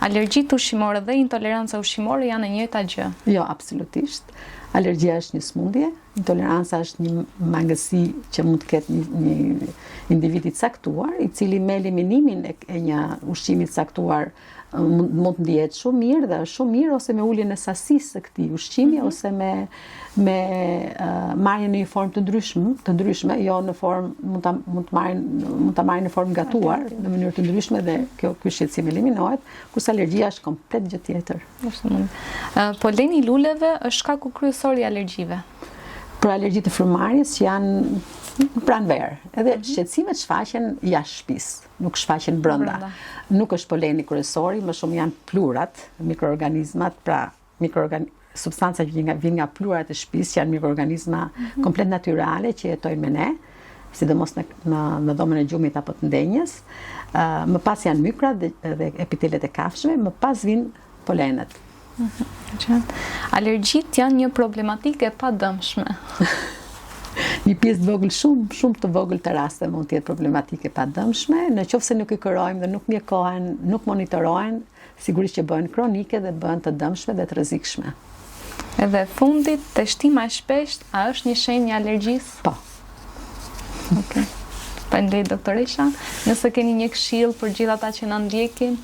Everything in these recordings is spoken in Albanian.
Alergjitë ushqimore dhe intoleranca ushqimore janë e njëjta gjë? Jo, absolutisht. Alergjia është një smundje, intoleranca është një mangësi që mund të ketë një individi caktuar, i cili me eliminimin e një ushqimi caktuar mund të ndihet shumë mirë dhe është shumë mirë, ose me uljen e sasisë së këtij ushqimi, ose me marrjen në një formë të ndryshme, jo në formë mund ta marrin në formë gatuar, në mënyrë të ndryshme, dhe ky shqetësim eliminohet, kurse alergjia është komplet gjë tjetër. Poleni i luleve është shkaku kryesor i alergjive. Për alergjitë të frymarrjes që janë pranverë. Edhe shqetësimet shfaqen jashtë shtëpisë, nuk shfaqen brenda. Nuk është poleni kryesori, më shumë janë plurat, mikroorganizmat, pra substanca që vijnë nga plurat e shtëpisë, që janë mikroorganizma komplet natyrale që jetojnë me ne, sidomos në dhomën e gjumit apo të ndenjës. Më pas janë mykrat dhe epitelet e kafshëve, më pas vinë polenet. Alergjitë janë një problematikë e padëmshme. Një pjesë të vogël, shumë të vogël të raste mund të jetë problematike e padëmshme, në qoftë se nuk i kërojmë dhe nuk mjekohen, nuk monitorohen, sigurisht që bëhen kronike dhe bëhen të dëmshme dhe të rrezikshme. Edhe fundit, teshtima e shpeshtë, a është një shenjë një alergjisë? Po. Faleminderit doktoresha. Nëse keni një këshill për gjithë ata që na ndjekin,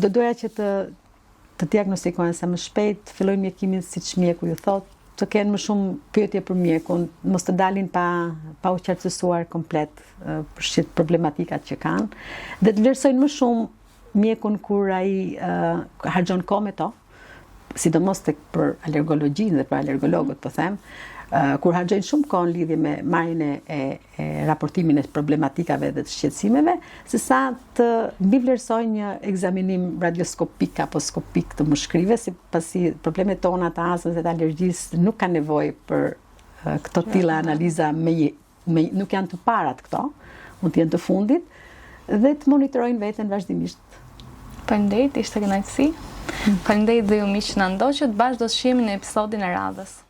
do doja që të diagnostikohen sa më shpejt, fillojnë mjekimin siç mjeku ju thotë, të kenë më shumë pyetje për mjekun, mos të dalin pa u qartësuar komplet për problematikat që kanë, dhe të vlerësojnë më shumë mjekun kur ai harxhon kohë me to, sidomos për alergologjinë dhe për alergologët, po them, kur harxojnë shumë kohë në lidhje me marrjen e raportimin e problematikave dhe të shqetësimeve, sesa të mbi vlerësojnë një ekzaminim radioskopik apo skopik të mushkrive, pasi problemet tona të astmës dhe të alergjisë nuk kanë nevojë për këto tilla analiza nuk janë të parat këto, mund të jenë të fundit, dhe të monitorojnë veten vazhdimisht. Faleminderit, ishte kënaqësi. Faleminderit dhe ju miq që na ndoqët, bashkë do të shihemi në episodin e radhës.